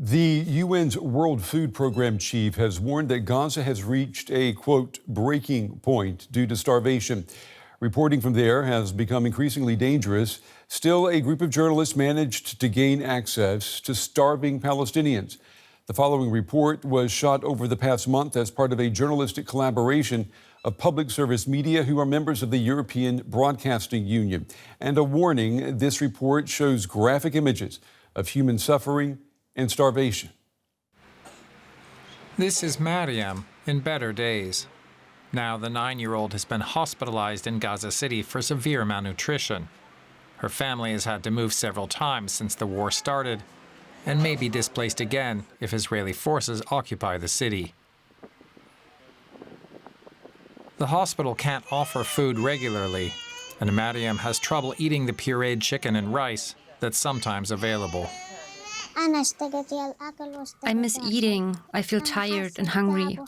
The UN's World Food Program chief has warned that Gaza has reached a, quote, breaking point due to starvation. Reporting from there has become increasingly dangerous. Still, a group of journalists managed to gain access to starving Palestinians. The following report was shot over the past month as part of a journalistic collaboration of public service media who are members of the European Broadcasting Union. And a warning, this report shows graphic images of human suffering and starvation. This is Maryam in better days. Now the 9-year-old has been hospitalized in Gaza City for severe malnutrition. Her family has had to move several times since the war started and may be displaced again if Israeli forces occupy the city. The hospital can't offer food regularly, and Maryam has trouble eating the pureed chicken and rice that's sometimes available. I miss eating. I feel tired and hungry.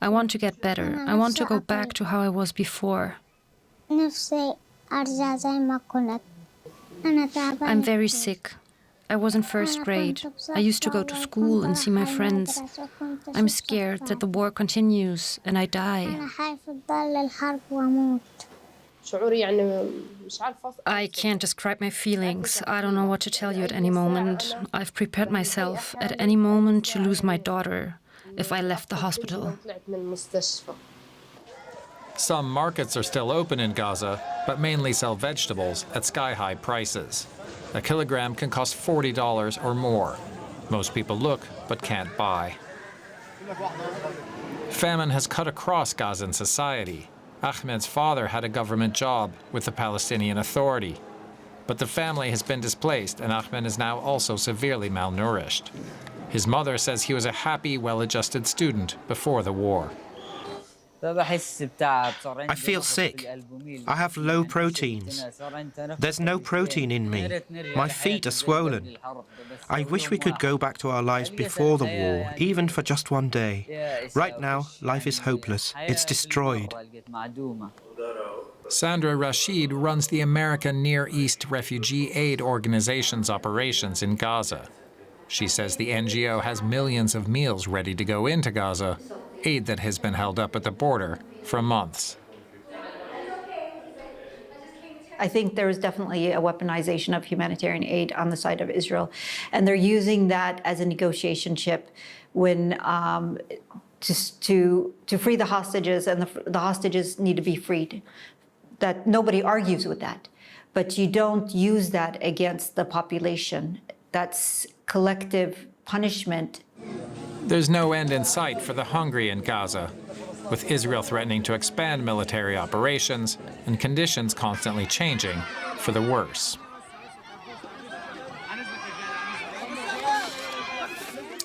I want to get better. I want to go back to how I was before. I'm very sick. I was in first grade. I used to go to school and see my friends. I'm scared that the war continues and I die. I can't describe my feelings. I don't know what to tell you at any moment. I've prepared myself at any moment to lose my daughter if I left the hospital. Some markets are still open in Gaza, but mainly sell vegetables at sky-high prices. A kilogram can cost $40 or more. Most people look but can't buy. Famine has cut across Gazan society. Ahmed's father had a government job with the Palestinian Authority. But the family has been displaced and Ahmed is now also severely malnourished. His mother says he was a happy, well-adjusted student before the war. I feel sick. I have low proteins. There's no protein in me. My feet are swollen. I wish we could go back to our lives before the war, even for just one day. Right now, life is hopeless. It's destroyed. Sandra Rashid runs the American Near East Refugee Aid Organization's operations in Gaza. She says the NGO has millions of meals ready to go into Gaza, aid that has been held up at the border for months. I think there is definitely a weaponization of humanitarian aid on the side of Israel, and they're using that as a negotiation chip when to free the hostages, and the hostages need to be freed. That nobody argues with that, but you don't use that against the population. That's collective punishment. There's no end in sight for the hungry in Gaza, with Israel threatening to expand military operations and conditions constantly changing for the worse.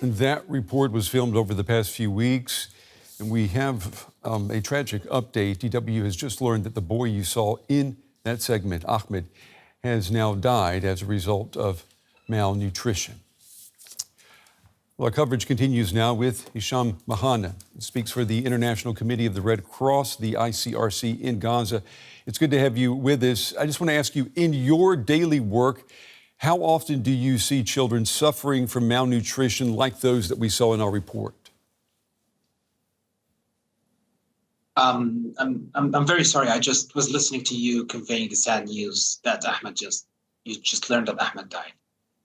That report was filmed over the past few weeks, and we have a tragic update. DW has just learned that the boy you saw in that segment, Ahmed, has now died as a result of malnutrition. Well, our coverage continues now with Hisham Mhanna. He speaks for the International Committee of the Red Cross, the ICRC in Gaza. It's good to have you with us. I just want to ask you, in your daily work, how often do you see children suffering from malnutrition like those that we saw in our report? I'm very sorry. I just was listening to you conveying the sad news that you just learned that Ahmed died.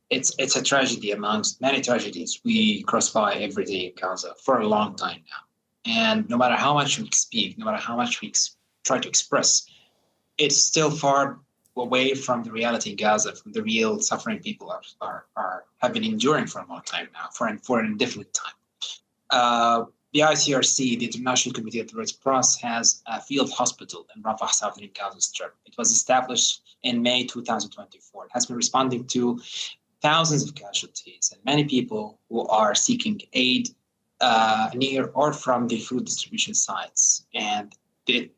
It's a tragedy amongst many tragedies we cross by every day in Gaza for a long time now. And no matter how much we speak, no matter how much we try to express, it's still far away from the reality in Gaza, from the real suffering people have been enduring for a long time now, for an indefinite time. The ICRC, the International Committee of the Red Cross, has a field hospital in Rafah, southern Gaza Strip. It was established in May 2024. It has been responding to thousands of casualties and many people who are seeking aid near or from the food distribution sites. And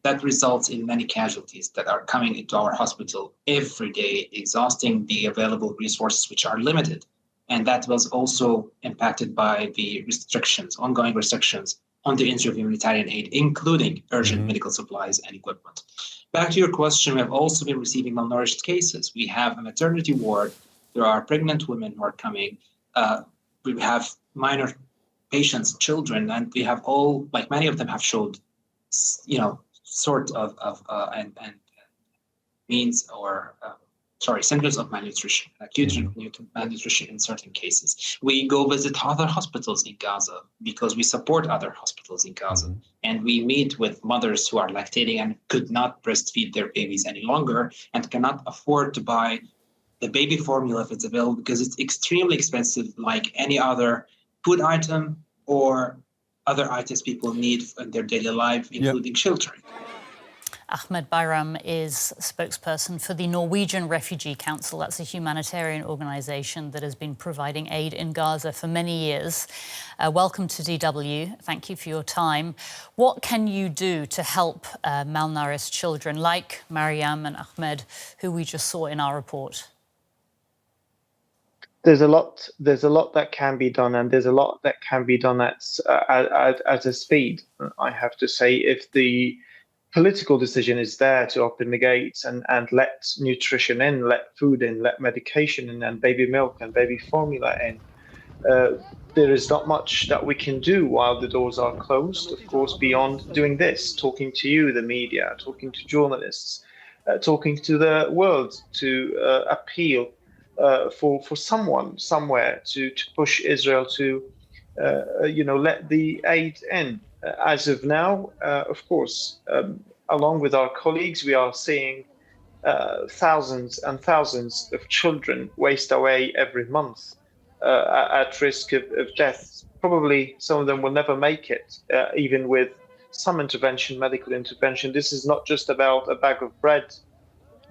that results in many casualties that are coming into our hospital every day, exhausting the available resources, which are limited. And that was also impacted by the restrictions, ongoing restrictions on the entry of humanitarian aid, including urgent medical supplies and equipment. Back to your question, we have also been receiving malnourished cases. We have a maternity ward. There are pregnant women who are coming, we have minor patients, children, and we have all, like many of them have showed, sort of and means or symptoms of malnutrition, acute malnutrition in certain cases. We go visit other hospitals in Gaza because we support other hospitals in Gaza. And we meet with mothers who are lactating and could not breastfeed their babies any longer and cannot afford to buy the baby formula if it's available because it's extremely expensive, like any other food item or other items people need in their daily life, including sheltering. Ahmed Bayram is spokesperson for the Norwegian Refugee Council. That's a humanitarian organisation that has been providing aid in Gaza for many years. Welcome to DW. Thank you for your time. What can you do to help malnourished children like Maryam and Ahmed, who we just saw in our report? There's a lot that can be done, and there's a lot that can be done at a speed. I have to say, if the political decision is there to open the gates and let nutrition in, let food in, let medication in, and baby milk and baby formula in, there is not much that we can do while the doors are closed, of course, beyond doing this, talking to you, the media, talking to journalists, talking to the world to appeal for someone somewhere to push Israel to let the aid in. As of now, of course, along with our colleagues, we are seeing thousands and thousands of children waste away every month at risk of death. Probably some of them will never make it, even with some intervention, medical intervention. This is not just about a bag of bread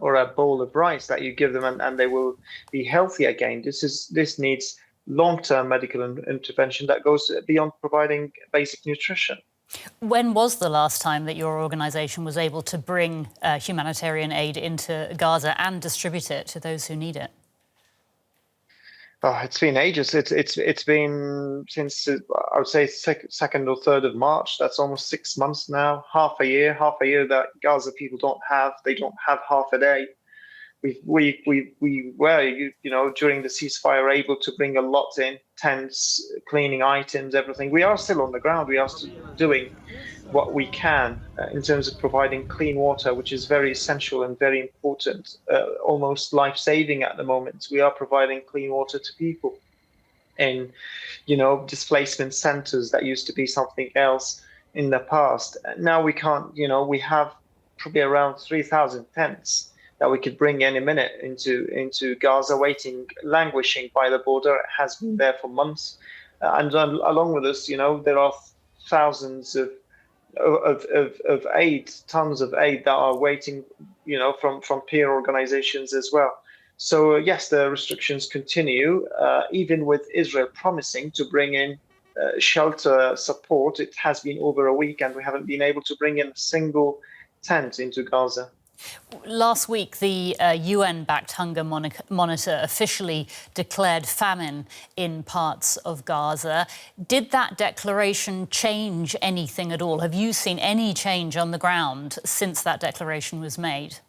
or a bowl of rice that you give them and they will be healthy again. This needs long-term medical intervention that goes beyond providing basic nutrition. When was the last time that your organisation was able to bring humanitarian aid into Gaza and distribute it to those who need it? Oh, it's been ages. It's been since I would say 2nd or 3rd of March. That's almost 6 months now. Half a year that Gaza people don't have. They don't have half a day. We were during the ceasefire able to bring a lot in, tents, cleaning items, everything. We are still on the ground. We are still doing what we can in terms of providing clean water, which is very essential and very important, almost life-saving at the moment. We are providing clean water to people in, displacement centers that used to be something else in the past. Now we can't, we have probably around 3,000 tents that we could bring any minute into Gaza, languishing by the border. It has been there for months. And along with us, there are thousands of aid, tons of aid that are waiting, from peer organizations as well. So yes, the restrictions continue, even with Israel promising to bring in shelter support. It has been over a week and we haven't been able to bring in a single tent into Gaza. Last week, the UN-backed hunger monitor officially declared famine in parts of Gaza. Did that declaration change anything at all? Have you seen any change on the ground since that declaration was made?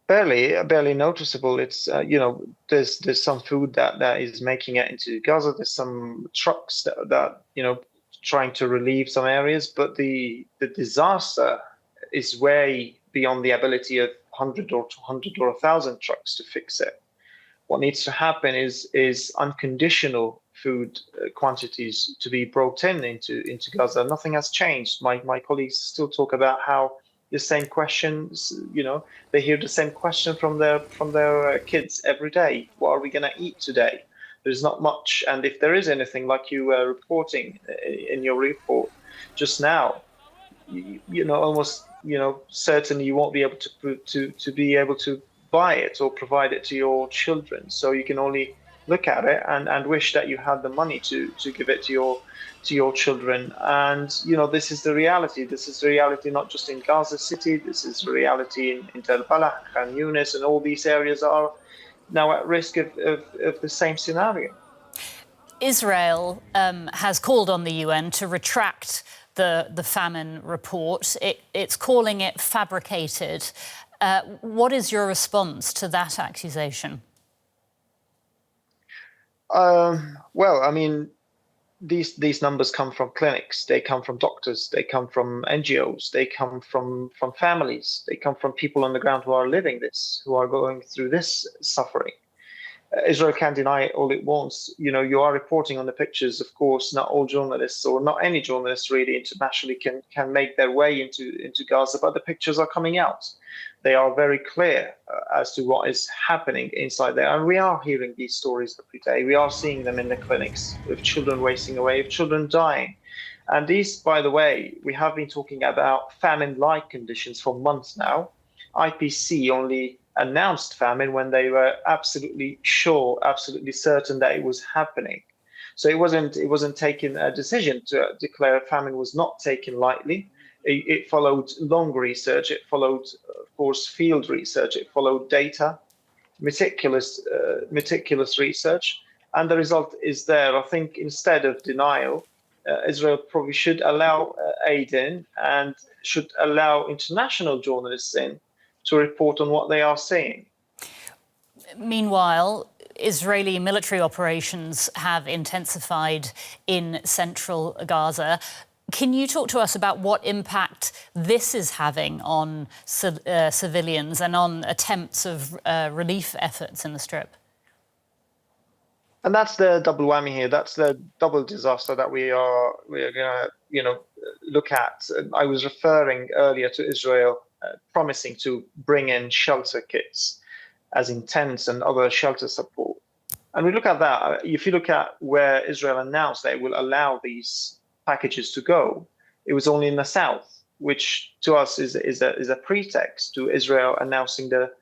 Barely noticeable. It's there's some food that is making it into Gaza. There's some trucks that trying to relieve some areas, but the disaster is way beyond the ability of 100 or 200 or 1,000 trucks to fix it. What needs to happen is unconditional food quantities to be brought into Gaza. Nothing has changed. My colleagues still talk about how the same questions, they hear the same question from their kids every day. What are we going to eat today? There's not much, and if there is anything, like you were reporting in your report just now, almost certainly you won't be able to be able to buy it or provide it to your children. So you can only look at it and wish that you had the money to give it to your children. And this is the reality. This is the reality not just in Gaza City. This is the reality in Tel Balah, Khan Yunis, and all these areas are now at risk of the same scenario. Israel has called on the UN to retract the famine report. It's calling it fabricated. What is your response to that accusation? Well, I mean, these numbers come from clinics, they come from doctors, they come from NGOs, they come from families, they come from people on the ground who are living this, who are going through this suffering. Israel can deny it all it wants. You know, you are reporting on the pictures. Of course, not all journalists, or not any journalists really internationally, can make their way into Gaza, but the pictures are coming out. They are very clear as to what is happening inside there. And we are hearing these stories every day. We are seeing them in the clinics, with children wasting away, with children dying. And these, by the way, we have been talking about famine-like conditions for months now. IPC only announced famine when they were absolutely sure, absolutely certain that it was happening. So it wasn't taken a decision to declare famine was not taken lightly. It followed long research. It followed, of course, field research. It followed data, meticulous research, and the result is there. I think instead of denial, Israel probably should allow aid in and should allow international journalists in to report on what they are seeing. Meanwhile, Israeli military operations have intensified in central Gaza. Can you talk to us about what impact this is having on civilians and on attempts of relief efforts in the Strip? And that's the double whammy here. That's the double disaster that we are going to look at. I was referring earlier to Israel promising to bring in shelter kits, as in tents and other shelter support. And we look at that. If you look at where Israel announced they will allow these packages to go, it was only in the south, which to us is a pretext to Israel announcing the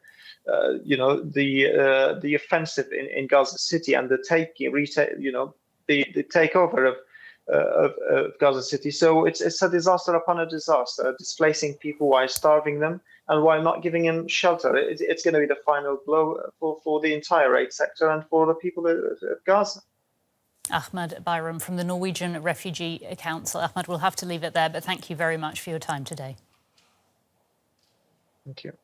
offensive in Gaza City and the takeover of Gaza City. So it's a disaster upon a disaster, displacing people while starving them and while not giving them shelter. It's going to be the final blow for the entire aid sector and for the people of Gaza. Ahmed Bayram from the Norwegian Refugee Council. Ahmed, we'll have to leave it there, but thank you very much for your time today. Thank you.